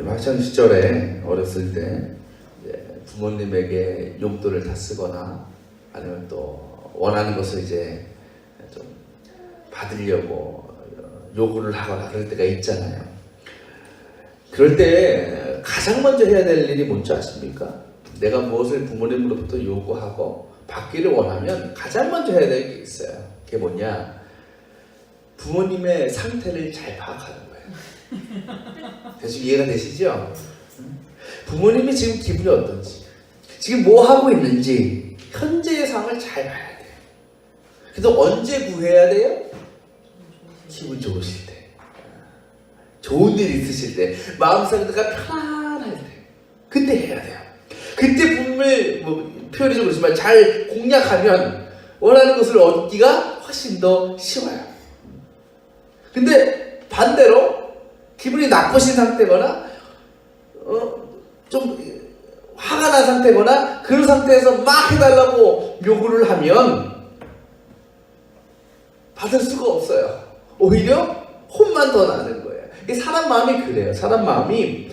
학창 시절에 어렸을 때 이제 부모님에게 용돈을 다 쓰거나 아니면 또 원하는 것을 이제 좀 받으려고 요구를 하거나 그럴 때가 있잖아요. 그럴 때 가장 먼저 해야 될 일이 뭔지 아십니까? 내가 무엇을 부모님으로부터 요구하고 받기를 원하면 가장 먼저 해야 될 게 있어요. 그게 뭐냐? 부모님의 상태를 잘 파악하는 거예요. 대충 이해가 되시죠? 부모님이 지금 기분이 어떤지, 지금 뭐 하고 있는지 현재의 상황을 잘 봐야 돼요. 그래서 언제 구해야 돼요? 기분 좋으실 때, 좋은 일 있으실 때, 마음 상태가 편안할 때, 그때 해야 돼요. 그때 부모님을 표현이 좀 그렇지만 잘 공략하면 원하는 것을 얻기가 훨씬 더 쉬워요. 근데 반대로 기분이 나쁘신 상태거나 좀 화가 난 상태거나 그런 상태에서 막 해달라고 요구를 하면 받을 수가 없어요. 오히려 혼만 더 나는 거예요. 사람 마음이 그래요. 사람 마음이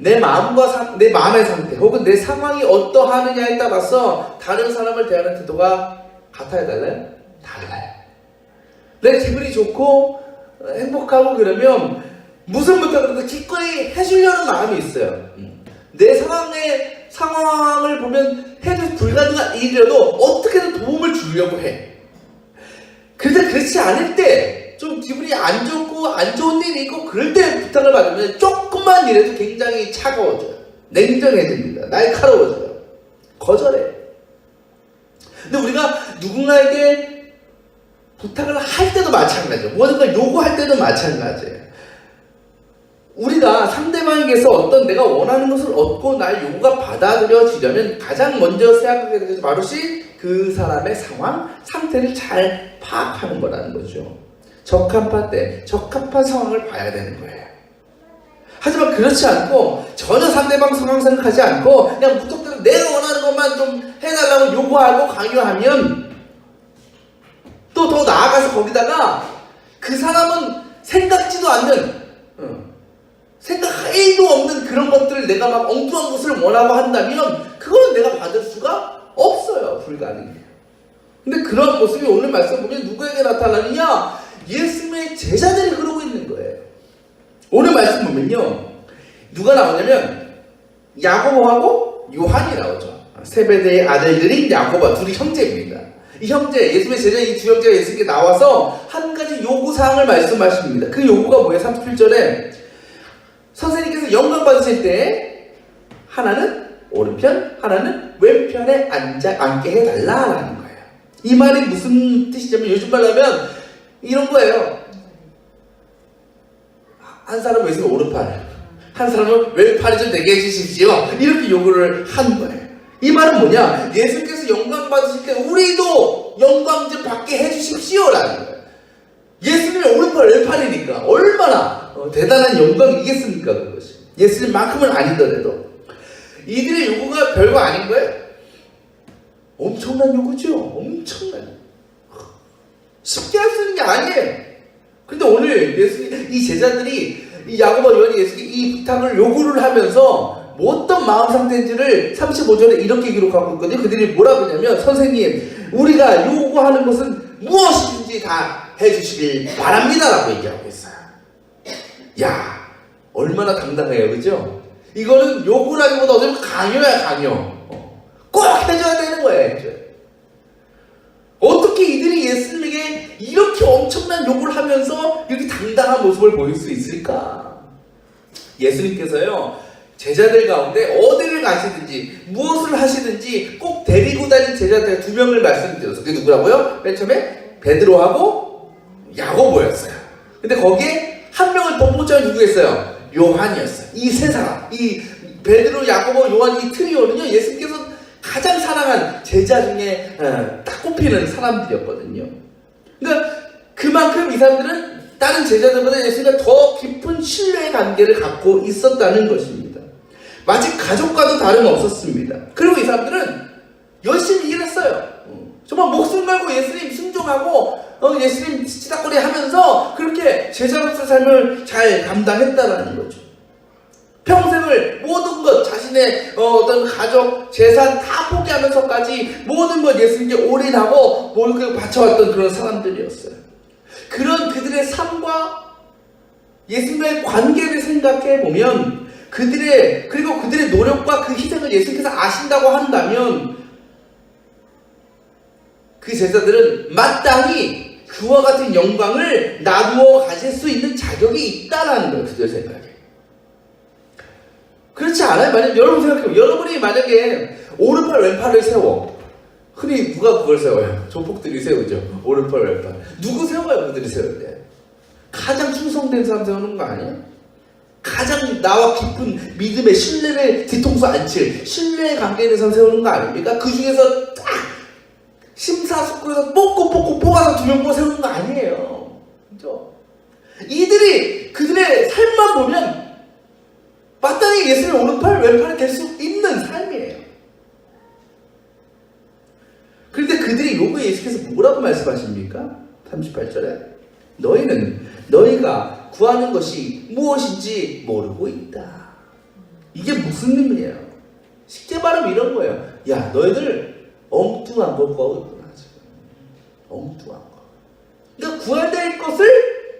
내 마음과 내 마음의 상태 혹은 내 상황이 어떠하느냐에 따라서 다른 사람을 대하는 태도가 같아야 달라요? 달라요. 내 기분이 좋고 행복하고 그러면 무슨 부탁을 기꺼이 해주려는 마음이 있어요. 내 상황을 보면 해도 불가능한 일이라도 어떻게든 도움을 주려고 해. 그런데 그렇지 않을 때 좀 기분이 안 좋고 안 좋은 일이 있고 그럴 때 부탁을 받으면 조금만 일해도 굉장히 차가워져요. 냉정해집니다. 날카로워져요. 거절해. 근데 우리가 누군가에게 부탁을 할 때도 마찬가지예요. 뭔가 요구할 때도 마찬가지예요. 우리가 상대방에게서 어떤 내가 원하는 것을 얻고 나의 요구가 받아들여지려면 가장 먼저 생각하게 되는 것이 바로 그 사람의 상태를 잘 파악하는 거라는 거죠. 적합한 때, 적합한 상황을 봐야 되는 거예요. 하지만 그렇지 않고 전혀 상대방 상황 생각하지 않고 그냥 무턱대로 내가 원하는 것만 좀 해달라고 요구하고 강요하면 또 더 나아가서 거기다가 그 사람은 생각지도 않는 생각 1도 없는 그런 것들을 내가 막 엉뚱한 것을 원하고 한다면 그건 내가 받을 수가 없어요. 불가능해요. 근데 그런 모습이 오늘 말씀 보면 누구에게 나타나느냐? 예수님의 제자들이 그러고 있는 거예요. 오늘 말씀 보면요. 누가 나오냐면 야고보하고 요한이 나오죠. 세베대의 아들들인 야고보 둘이 형제입니다. 이 형제, 예수님의 제자 이 두 형제가 예수님께 나와서 한 가지 요구사항을 말씀하십니다. 그 요구가 뭐예요? 37절에 선생님께서 영광 받으실 때 하나는 오른편, 하나는 왼편에 앉게 해달라라는 거예요. 이 말이 무슨 뜻이냐면 요즘 말로 하면 이런 거예요. 한 사람은 왼손 오른팔, 한 사람은 왼팔이 좀 되게 해주십시오. 이렇게 요구를 한 거예요. 이 말은 뭐냐? 예수께서 영광 받으실 때 우리도 영광 좀 받게 해주십시오라는 거예요. 예수님의 오른팔 왼팔이니까 얼마나 대단한 영광이겠습니까? 그것이 예수님만큼은 아니더라도 이들의 요구가 별거 아닌 거예요? 엄청난 요구죠. 엄청난. 쉽게 할 수 있는 게 아니에요. 근데 오늘 예수님 이 제자들이 이 야고보 요한이 예수님께 이 부탁을 요구를 하면서 뭐 어떤 마음 상태인지를 35절에 이렇게 기록하고 있거든요. 그들이 뭐라고 하냐면 선생님 우리가 요구하는 것은 무엇이든지 다 해주시길 바랍니다 라고 얘기하고 있어요. 야 얼마나 당당해요. 그죠? 이거는 요구라기보다 어쩌면 강요야 강요. 꼭 해줘야 되는 거예요. 어떻게 이들이 예수님에게 이렇게 엄청난 요구를 하면서 이렇게 당당한 모습을 보일 수 있을까? 예수님께서요 제자들 가운데 어디를 가시든지 무엇을 하시든지 꼭 데리고 다닌 제자들 2명을 말씀드렸어요. 그게 누구라고요? 맨 처음에 베드로하고 야고보였어요. 근데 거기에 한 명을 더 뽑자면 누구였어요? 요한이었어요. 이 세 사람, 이 베드로, 야고보, 요한 이 트리오는요 예수님께서 가장 사랑한 제자 중에 딱 꼽히는 사람들이었거든요. 그러니까 그만큼 이 사람들은 다른 제자들보다 예수님과 더 깊은 신뢰의 관계를 갖고 있었다는 것입니다. 마치 가족과도 다름없었습니다. 그리고 이 사람들은 열심히 일했어요. 정말 목숨 걸고 예수님 순종하고 예수님 치닥거리 하면서 그렇게 제자로서 삶을 잘 감당했다라는 거죠. 평생을 모든 것, 자신의 어떤 가족, 재산 다 포기하면서까지 모든 것 예수님께 올인하고 모든 걸 바쳐왔던 그런 사람들이었어요. 그런 그들의 삶과 예수님의 관계를 생각해 보면 그리고 그들의 노력과 그 희생을 예수님께서 아신다고 한다면 그 제자들은 마땅히 그와 같은 영광을 나누어 가질 수 있는 자격이 있다라는 거예요. 그들의 생각에. 그렇지 않아요? 만약 여러분 생각해요. 여러분이 만약에 오른팔 왼팔을 세워. 흔히 누가 그걸 세워요? 조폭들이 세우죠. 오른팔 왼팔. 누구 세워요? 그들이 세울 때. 가장 충성된 사람 세우는 거 아니에요? 가장 나와 깊은 믿음의 신뢰를 뒤통수 안 칠 신뢰의 관계에 대해서 세우는 거 아닙니까? 그 중에서 딱 심사숙고해서 뽑고 뽑아서 2명 뽑아 세우는 거 아니에요. 그죠? 이들이 그들의 삶만 보면 마땅히 예수님의 오른팔 왼팔이 될 수 있는 삶이에요. 그런데 그들이 요구에 예수께서 뭐라고 말씀하십니까? 38절에 너희가 구하는 것이 무엇인지 모르고 있다. 이게 무슨 의미예요? 쉽게 말하면 이런 거예요. 야, 너희들 엉뚱한 걸 구하고 있구나. 지금. 엉뚱한 거. 그러니까 구해야 될 것을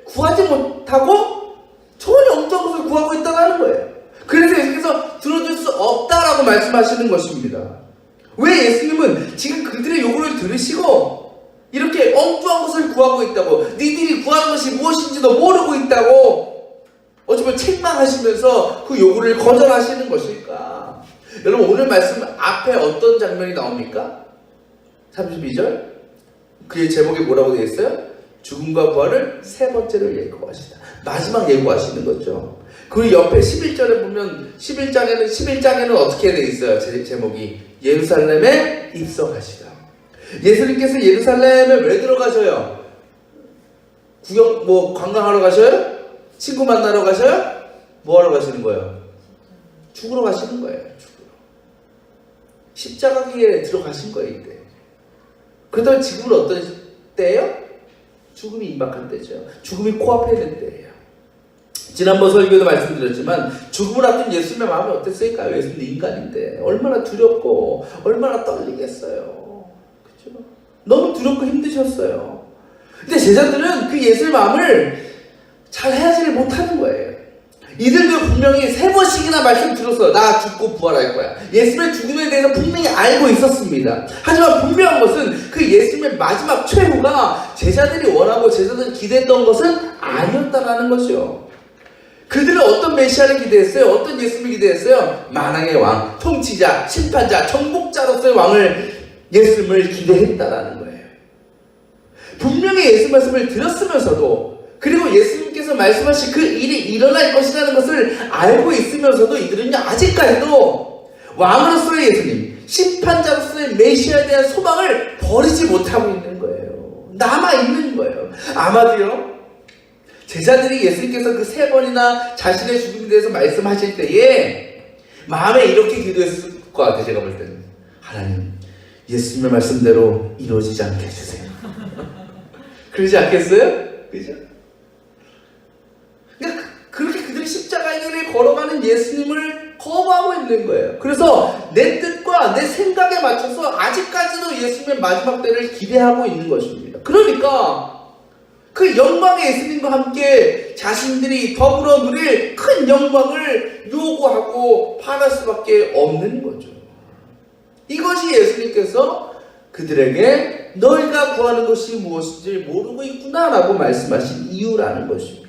구하지 못하고 전혀 엉뚱한 것을 구하고 있다는 거예요. 그래서 예수님께서 들어줄 수 없다라고 말씀하시는 것입니다. 왜 예수님은 지금 그들의 요구를 들으시고 이렇게 엉뚱한 것을 구하고 있다고, 니들이 구하는 것이 무엇인지도 모르고 있다고 어쩌면 책망하시면서 그 요구를 거절하시는 것일까? 여러분, 오늘 말씀 앞에 어떤 장면이 나옵니까? 32절 그의 제목이 뭐라고 되어 있어요? 죽음과 부활을 세 번째로 예고하시다. 마지막 예고하시는 거죠. 그 옆에 11절에 보면 11장에는 어떻게 되어 있어요? 제목이 예루살렘에 입성하시다. 예수님께서 예루살렘에 왜 들어가셔요? 관광하러 가셔요? 친구 만나러 가셔요? 뭐 하러 가시는 거예요? 죽으러 가시는 거예요. 죽으러. 십자가기에 들어가신 거예요, 이때. 그렇다면 지금은 어떤 때예요? 죽음이 임박한 때죠. 죽음이 코앞에 있는 때예요. 지난번 설교도 말씀드렸지만 죽음을 앞둔 예수님의 마음이 어땠을까요? 예수님은 인간인데 얼마나 두렵고 얼마나 떨리겠어요. 그렇죠? 너무 두렵고 힘드셨어요. 근데 제자들은 그 예수의 마음을 잘 헤아리지 못하는 거예요. 이들도 분명히 3번씩이나 말씀 들었어요. 나 죽고 부활할 거야. 예수님의 죽음에 대해서 분명히 알고 있었습니다. 하지만 분명한 것은 그 예수님의 마지막 최후가 제자들이 원하고 제자들이 기대했던 것은 아니었다라는 것이요. 그들은 어떤 메시아를 기대했어요? 어떤 예수님을 기대했어요? 만왕의 왕, 통치자, 심판자, 정복자로서의 왕을 예수님을 기대했다라는 거예요. 분명히 예수 말씀을 들었으면서도 그리고 예수님께서 말씀하신 그 일이 일어날 것이라는 것을 알고 있으면서도 이들은요 아직까지도 왕으로서의 예수님, 심판자로서의 메시아에 대한 소망을 버리지 못하고 있는 거예요. 남아있는 거예요. 아마도요 제자들이 예수님께서 그 3번이나 자신의 죽음에 대해서 말씀하실 때에 마음에 이렇게 기도했을 것 같아요. 제가 볼 때는 하나님 예수님의 말씀대로 이루어지지 않게 해주세요. 그러지 않겠어요? 그죠? 그러니까 그렇게 그들이 십자가의 길을 걸어가는 예수님을 거부하고 있는 거예요. 그래서 내 뜻과 내 생각에 맞춰서 아직까지도 예수님의 마지막 때를 기대하고 있는 것입니다. 그러니까 그 영광의 예수님과 함께 자신들이 더불어 누릴 큰 영광을 요구하고 바랄 수밖에 없는 거죠. 이것이 예수님께서 그들에게 너희가 구하는 것이 무엇인지 모르고 있구나 라고 말씀하신 이유라는 것입니다.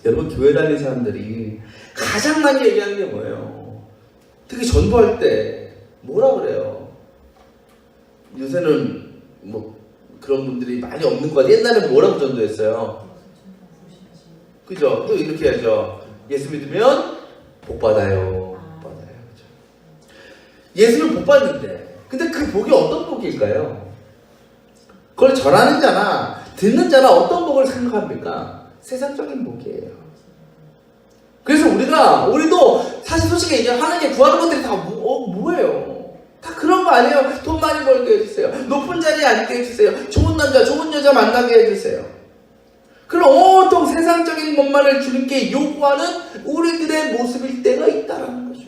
여러분, 교회 다니는 사람들이 가장 많이 얘기하는 게 뭐예요? 특히 전도할 때 뭐라 그래요? 요새는 그런 분들이 많이 없는 것 같아요. 옛날에 뭐라고 전도했어요? 그죠? 또 이렇게 하죠. 예수 믿으면 복 받아요. 복 받아요. 그죠? 예수는 복 받는데, 근데 그 복이 어떤 복일까요? 그걸 전하는 자나 듣는 자나 어떤 복을 생각합니까? 세상적인 복이에요. 그래서 우리도 사실 솔직히 얘기하면 하나님께 구하는 것들이 다 뭐예요? 다 그런 거 아니에요? 돈 많이 벌게 해주세요. 높은 자리에 앉게 해주세요. 좋은 남자, 좋은 여자 만나게 해주세요. 그런 온통 세상적인 것만을 주님께 요구하는 우리들의 모습일 때가 있다라는 거죠.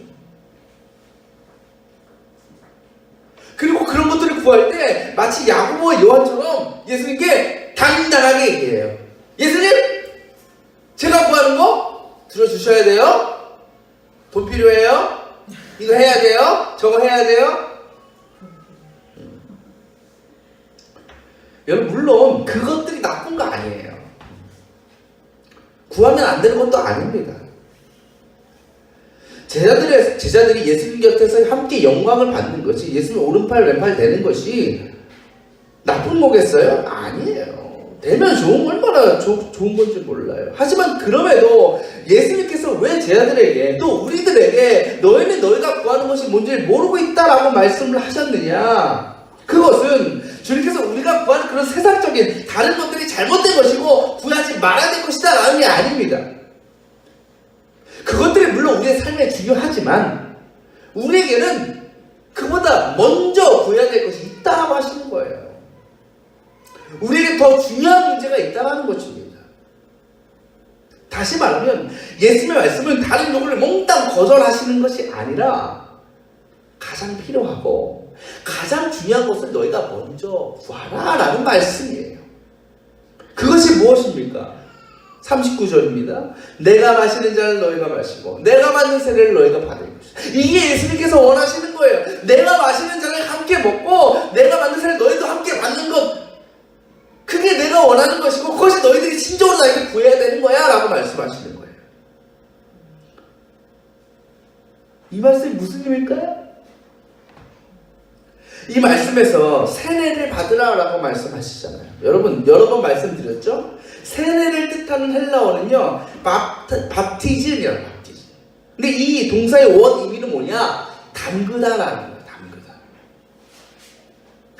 그리고 그런 것들을 구할 때 마치 야고보와 요한처럼 예수님께 당당하게 얘기해요. 예수님, 제가 구하는 거 들어주셔야 돼요. 돈 필요해요? 이거 해야 돼요? 저거 해야 돼요? 여러분, 물론 그것들이 나쁜 거 아니에요. 구하면 안 되는 것도 아닙니다. 제자들이 예수님 곁에서 함께 영광을 받는 것이, 예수님 오른팔 왼팔 되는 것이 나쁜 거겠어요? 아니에요. 되면 얼마나 좋은 건지 몰라요. 하지만 그럼에도 예수님께서 왜 제자들에게 또 우리들에게 너희는 너희가 구하는 것이 뭔지를 모르고 있다라고 말씀을 하셨느냐? 그것은 주님께서 우리가 구하는 그런 세상적인 다른 것들이 잘못된 것이고 구하지 말아야 될 것이다 라는 게 아닙니다. 그것들이 물론 우리의 삶에 중요하지만 우리에게는 그보다 먼저 구해야 될 것이 있다고 하시는 거예요. 우리에게 더 중요한 문제가 있다는 것입니다. 다시 말하면 예수님의 말씀은 다른 요구를 몽땅 거절하시는 것이 아니라 가장 필요하고 가장 중요한 것을 너희가 먼저 구하라 라는 말씀이에요. 그것이 무엇입니까? 39절입니다. 내가 마시는 잔을 너희가 마시고 내가 받는 세례를 너희가 받을 것이다. 이게 예수님께서 원하시는 거예요. 내가 마시는 잔을 함께 먹고 내가 받는 세례를 너희도 함께 받는 것, 그게 내가 원하는 것이고 그것이 너희들이 진정으로 나에게 구해야 되는 거야 라고 말씀하시는 거예요. 이 말씀이 무슨 의미일까요? 이 말씀에서 세례를 받으라 라고 말씀하시잖아요. 여러분 여러 번 말씀드렸죠? 세례를 뜻하는 헬라어는요 밥티즘이라는 밥티즘. 근데 이 동사의 원 의미는 뭐냐? 담그다라는 거예요. 담그다.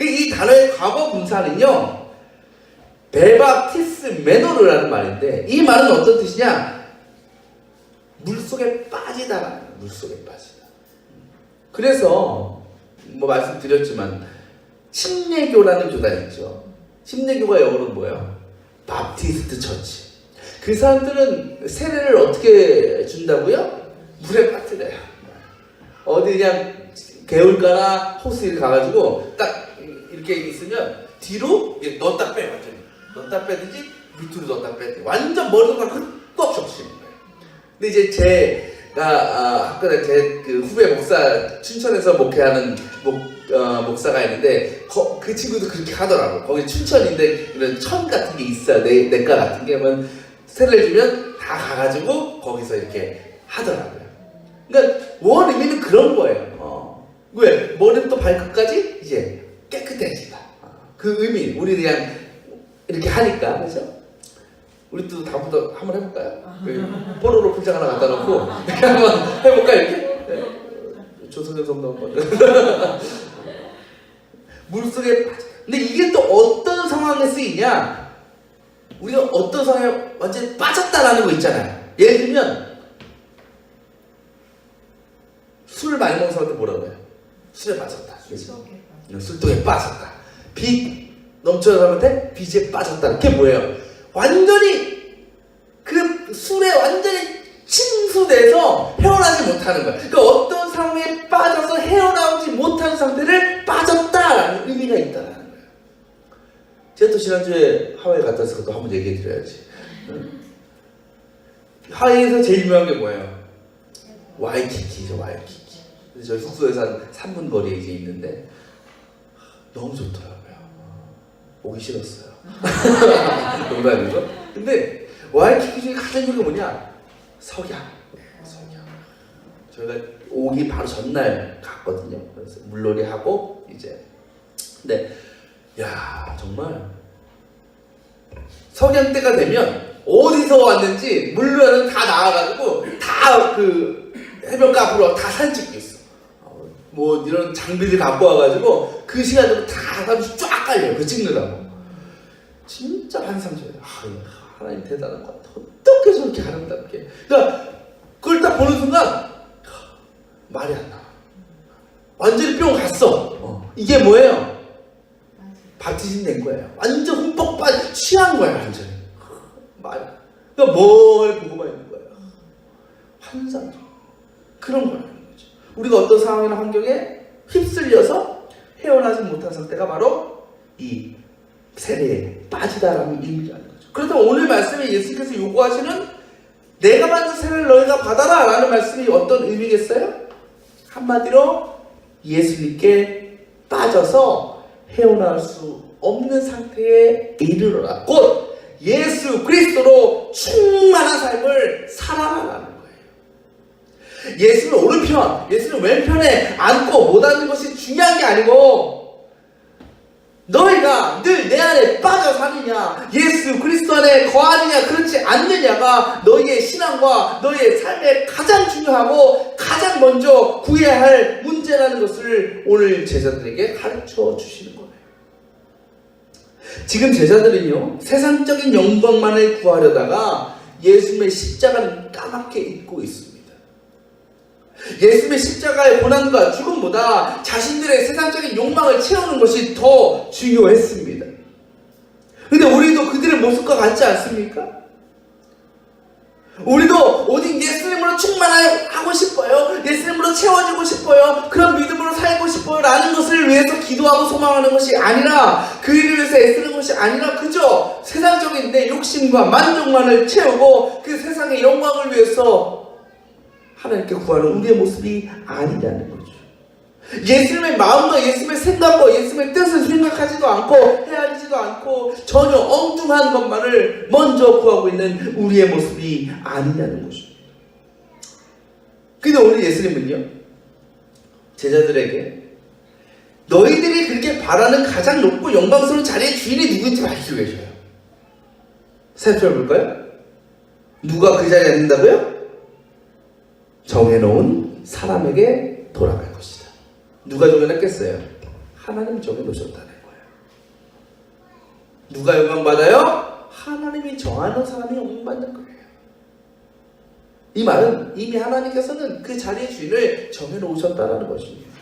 이 단어의 과거 분사는요 베바티스 메노르라는 말인데 이 말은 어떤 뜻이냐? 물속에 빠지다라는 거예요. 물속에 빠지다. 그래서 뭐 말씀드렸지만 침례교라는 교단이 있죠. 침례교가 영어로는 뭐예요? 바프티스트 처치. 그 사람들은 세례를 어떻게 준다고요? 물에 빠뜨려요. 어디 그냥 개울가나 호수에 가가지고 딱 이렇게 있으면 뒤로 넣었다 빼. 완전히 넣었다 빼든지 밑으로 넣었다 빼. 완전 머리도 꽉 적시는 거예요. 근데 이제 제가 학교 다닐 때 그 후배 목사 춘천에서 목회하는 목사가 있는데 그 친구도 그렇게 하더라고. 거기 춘천인데 이런 천 같은 게 있어요. 내과 같은 게 하면 세례를 주면 다 가가지고 거기서 이렇게 하더라고요. 그러니까 원 의미는 그런 거예요. 왜? 머리부터 발끝까지 이제 깨끗해지다. 그 의미. 우리 그냥 이렇게 하니까 그렇죠? 우리 또 다음부터 한번 해볼까요? 뽀로로 풀장 하나 갖다 놓고 이렇게 한번 해볼까요? 이렇게? 네. 조선의 성도 한번. 물속에 빠져. 근데 이게 또 어떤 상황에 쓰이냐? 우리가 어떤 상황에 완전히 빠졌다라는 거 있잖아요. 예를 들면 술 많이 먹는 사람한테 뭐라고 해요? 술에 빠졌다. 술독에 빠졌다. 빚 넘쳐나는 사람한테 빚에 빠졌다. 그게 뭐예요? 완전히 그 술에 완전히 침수돼서 헤어나지 못하는 거야. 그러니까 어떤 상황에 빠져서 헤어나오지 못하는 상태를 빠졌다라는 의미가 있다는 거예요. 제가 또 지난주에 하와이 갔다 와서 그것도 한번 얘기해 드려야지. 하와이에서 제일 유명한 게 뭐예요? 와이키키죠. 와이키키. 저희 숙소에서 한 3분 거리에 이제 있는데 너무 좋더라고요. 오기 싫었어요. 농담이죠? 근데 와이키키 중에 가장 좋은 게 뭐냐? 석양. 저희가 오기 바로 전날 갔거든요. 그래서 물놀이 하고 이제 근데 야 정말 석양 때가 되면 어디서 왔는지 물놀이는 다 나와가지고 다 그 해변가 앞으로 다 사진 찍고 있어. 뭐 이런 장비들 갖고 와가지고 그 시간으로 다 사진 쫙 깔려요. 그 찍느라고. 진짜 환상적이에요. 하나님 대단한 것 같아. 어떻게 저렇게 아름답게. 그러니까 그걸 딱 보는 순간 말이 안 나와. 완전히 뿅 갔어. 이게 뭐예요? 바티즘 된 거예요. 완전 흠뻑 취한 거예요. 완전히. 그러니까 뭘 보고만 있는 거예요. 환상. 그런 거라는 거죠. 우리가 어떤 상황이나 환경에 휩쓸려서 헤어나지 못한 상태가 바로 이 세례에 빠지다라는 의미라는 거죠. 그렇다면 오늘 말씀에 예수께서 요구하시는 내가 받은 세례를 너희가 받아라 라는 말씀이 어떤 의미겠어요? 한마디로 예수님께 빠져서 헤어나올 수 없는 상태에 이르러라. 곧 예수 그리스도로 충만한 삶을 살아가라는 거예요. 예수는 오른편, 예수는 왼편에 앉고 못 앉는 것이 중요한 게 아니고 너희가 늘 내 안에 빠져 사느냐, 예수 그리스도 안에 거하느냐, 그렇지 않느냐가 너희의 신앙과 너희의 삶에 가장 중요하고 가장 먼저 구해야 할 문제라는 것을 오늘 제자들에게 가르쳐 주시는 거예요. 지금 제자들은요, 세상적인 영광만을 구하려다가 예수님의 십자가는 까맣게 잊고 있습니다. 예수님의 십자가의 고난과 죽음보다 자신들의 세상적인 욕망을 채우는 것이 더 중요했습니다. 근데 우리도 그들의 모습과 같지 않습니까? 우리도 오직 예수님으로 충만하고 싶어요. 예수님으로 채워지고 싶어요. 그런 믿음으로 살고 싶어요. 라는 것을 위해서 기도하고 소망하는 것이 아니라, 그 일을 위해서 애쓰는 것이 아니라 그저 세상적인 내 욕심과 만족만을 채우고 그 세상의 영광을 위해서 하나님께 구하는 우리의 모습이 아니라는 거죠. 예수님의 마음과 예수님의 생각과 예수님의 뜻을 생각하지도 않고 헤아리지도 않고 전혀 엉뚱한 것만을 먼저 구하고 있는 우리의 모습이 아니라는 거죠. 근데 오늘 예수님은요, 제자들에게 너희들이 그렇게 바라는 가장 높고 영광스러운 자리의 주인이 누구인지 밝히고 계셔요. 살펴볼까요? 누가 그 자리에 앉는다고요? 정해놓은 사람에게 돌아갈 것이다. 누가 정해놨겠어요? 하나님이 정해놓으셨다는 거예요. 누가 영광받아요? 하나님이 정하는 사람이 영광받는 거예요. 이 말은 이미 하나님께서는 그 자리의 주인을 정해놓으셨다는 것입니다.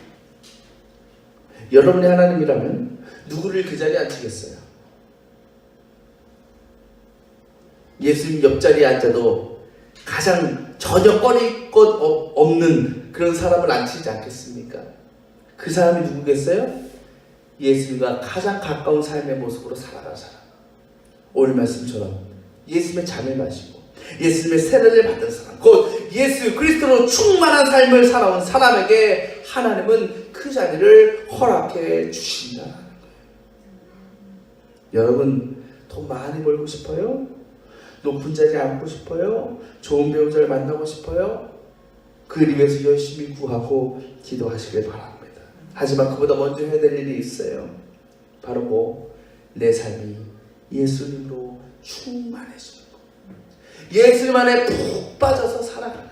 여러분이 하나님이라면 누구를 그 자리에 앉히겠어요? 예수님 옆자리에 앉아도 가장 전혀 꺼릴 것 없는 그런 사람을 앉히지 않겠습니까? 그 사람이 누구겠어요? 예수님과 가장 가까운 삶의 모습으로 살아간 사람. 오늘 말씀처럼 예수님의 잔을 마시고 예수님의 세례를 받은 사람, 곧 예수 그리스도로 충만한 삶을 살아온 사람에게 하나님은 그 자리를 허락해 주신다는 거예요. 여러분, 돈 많이 벌고 싶어요? 높은 자리에 앉고 싶어요? 좋은 배우자를 만나고 싶어요? 그를 위해서 열심히 구하고 기도하시길 바랍니다. 하지만 그보다 먼저 해야 될 일이 있어요. 바로 내 삶이 예수님으로 충만해지는 것, 예수님 안에 푹 빠져서 살아가는 것.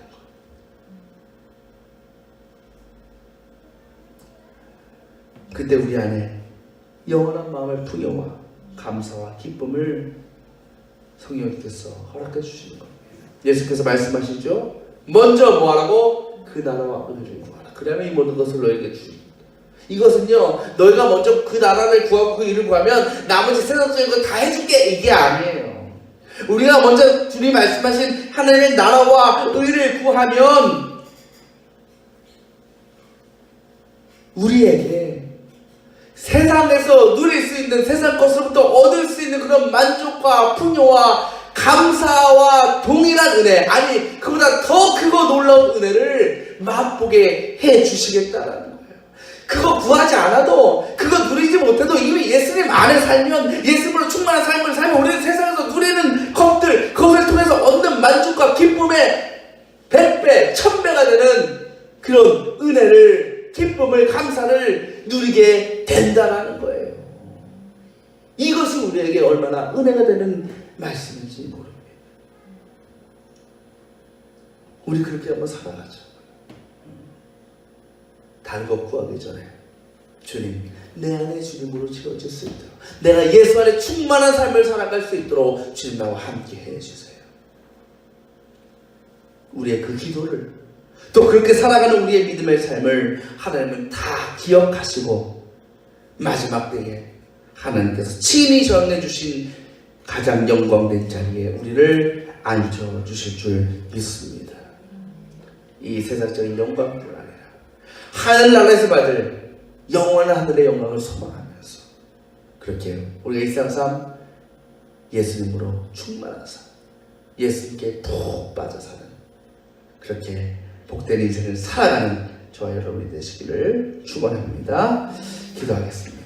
그때 우리 안에 영원한 마음의 풍요와 감사와 기쁨을 성령님께서 허락해 주시는 겁니다. 예수께서 말씀하시죠. 먼저 뭐하라고? 그 나라와 의를 구하라. 그러면 이 모든 것을 너에게 주리라. 이것은요, 너희가 먼저 그 나라를 구하고 그 일을 구하면 나머지 세상적인 거 다 해줄게, 이게 아니에요. 우리가 먼저 주님 말씀하신 하나님의 나라와 의를 구하면 우리에게 세상에서 누릴 수 있는, 세상 것으로부터 얻을 수 있는 그런 만족과 풍요와 감사와 동일한 은혜, 아니 그보다 더 크고 놀라운 은혜를 맛보게 해 주시겠다라는 거예요. 그거 구하지 않아도, 그거 누리지 못해도 이미 예수님 안에 살면, 예수님으로 충만한 삶을 살면 우리는 세상에서 누리는 것들, 그것을 통해서 얻는 만족과 기쁨의 100배, 1000배가 되는 그런 은혜를, 기쁨을, 감사를 누리게 된다라는 거예요. 이것이 우리에게 얼마나 은혜가 되는 말씀인지 모릅니다. 우리 그렇게 한번 살아가죠. 다른 것 구하기 전에 주님, 내 안에 주님으로 채워질 수 있도록, 내가 예수 안에 충만한 삶을 살아갈 수 있도록 주님 나와 함께 해주세요. 우리의 그 기도를, 또 그렇게 살아가는 우리의 믿음의 삶을 하나님은 다 기억하시고 마지막 때에 하나님께서 친히 전해주신 가장 영광된 자리에 우리를 앉혀주실 줄 믿습니다. 이 세상적인 영광뿐 아니라 하늘나라에서 받을 영원한 하늘의 영광을 소망하면서 그렇게 우리가 일상 삶 예수님으로 충만한 삶, 예수님께 푹 빠져 사는 그렇게 복된 인생을 살아가는 저와 여러분이 되시기를 축원합니다. 기도하겠습니다.